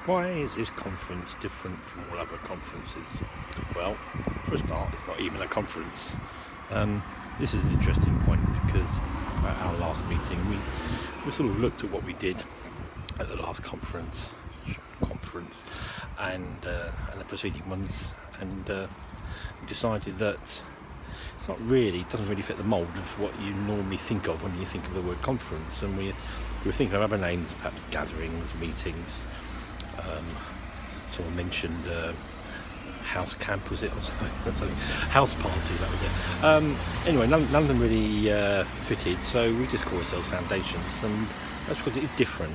Why is this conference different from all other conferences? Well, for a start, it's not even a conference. This is an interesting point because at our last meeting we sort of looked at what we did at the last conference and the preceding ones, and we decided that it doesn't really fit the mould of what you normally think of when you think of the word conference, and we were thinking of other names, perhaps gatherings, meetings. Someone mentioned house camp, was it, or something? House party, that was it. Anyway, none of them really fitted, so we just call ourselves Foundations, and that's because it's different.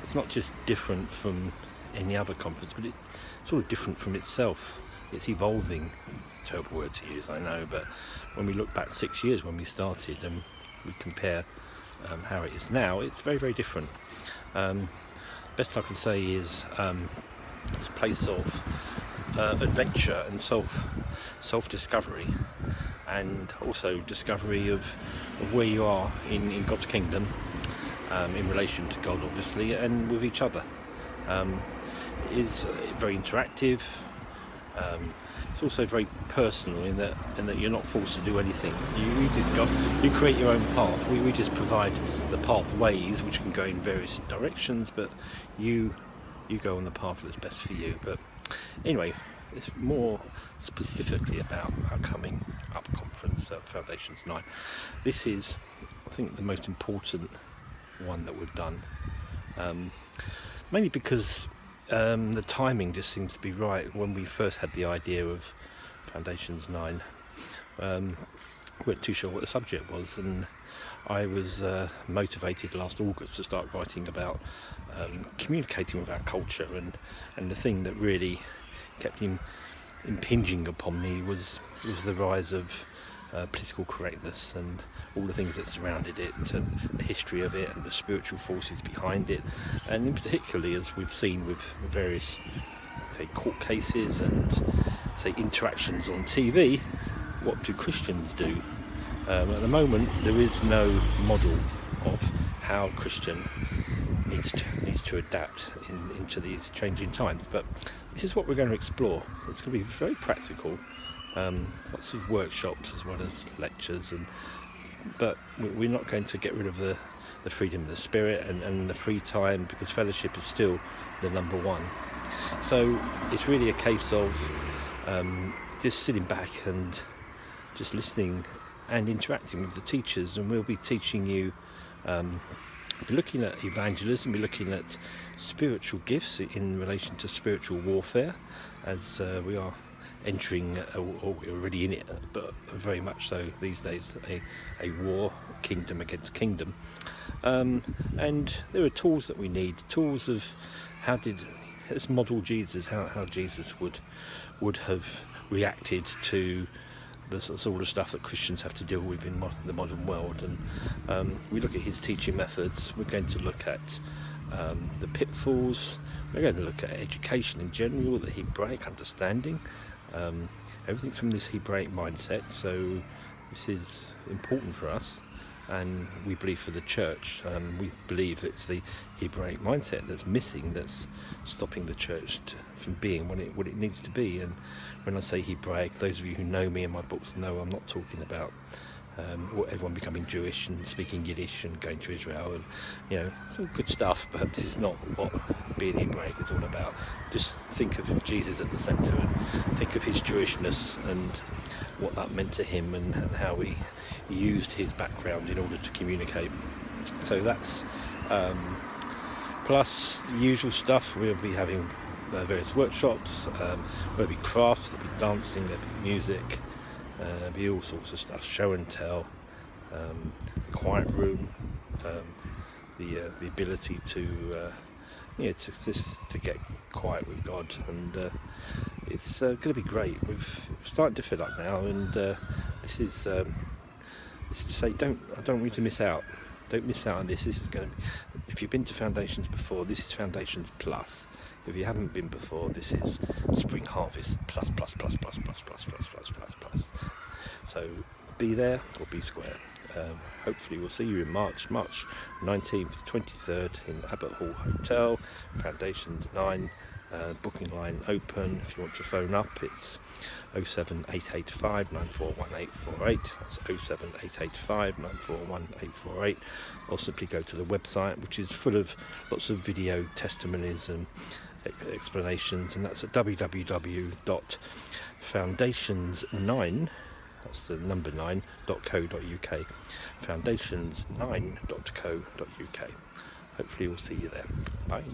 It's not just different from any other conference, but it's sort of different from itself. It's evolving. Terrible word to use, I know, but when we look back 6 years when we started and we compare how it is now, it's very, very different. Best I can say is it's a place of adventure and self-discovery, and also discovery of where you are in God's kingdom, in relation to God, obviously, and with each other. It is very interactive. It's also very personal in that you're not forced to do anything. You create your own path. We just provide the pathways which can go in various directions, but you go on the path that's best for you. But anyway, it's more specifically about our coming up conference, Foundations 9. This is, I think, the most important one that we've done, mainly because the timing just seems to be right. When we first had the idea of Foundations 9, we weren't too sure what the subject was, and I was motivated last August to start writing about communicating with our culture, and the thing that really kept impinging upon me was the rise of political correctness and all the things that surrounded it, and the history of it, and the spiritual forces behind it, and in particularly, as we've seen with various court cases and interactions on TV, what do Christians do? At the moment, there is no model of how a Christian needs to adapt into these changing times. But this is what we're going to explore. It's going to be very practical. Lots of workshops as well as lectures, but we're not going to get rid of the freedom of the spirit and the free time, because fellowship is still the number one. So it's really a case of just sitting back and just listening and interacting with the teachers, and we'll be teaching you, be looking at evangelism, be looking at spiritual gifts in relation to spiritual warfare, as we are entering, or we're already in it, but very much so these days, a war, kingdom against kingdom. And there are tools that we need, tools of let's model Jesus, how Jesus would have reacted to the sort of stuff that Christians have to deal with in the modern world. And we look at his teaching methods. We're going to look at the pitfalls. We're going to look at education in general, the Hebraic understanding, everything from this Hebraic mindset. So this is important for us, and we believe for the church. We believe it's the Hebraic mindset that's missing, that's stopping the church from being what it needs to be. And when I say Hebraic, those of you who know me and my books know I'm not talking about everyone becoming Jewish and speaking Yiddish and going to Israel, and it's all good stuff, but this is not what being Hebraic is all about. Just think of Jesus at the centre, and think of his Jewishness and what that meant to him, and how he used his background in order to communicate. So that's plus the usual stuff. We'll be having various workshops. There'll be crafts, there'll be dancing, there'll be music, there'll be all sorts of stuff, show and tell, quiet room, the ability to get quiet with God, and it's going to be great. We've started to fill up now, and this is to say, I don't want you to miss out. Don't miss out on this. This is going to be, if you've been to Foundations before, this is Foundations Plus. If you haven't been before, this is Spring Harvest plus. So be there or be square. Hopefully we'll see you in March 19th, 23rd in Abbott Hall Hotel, Foundations 9. Booking line open. If you want to phone up, it's 07885 941848. That's 07885 941848. Or simply go to the website, which is full of lots of video testimonies and explanations, and that's at www.foundations9, that's the number 9.co.uk, foundations9.co.uk. Hopefully we'll see you there. Bye.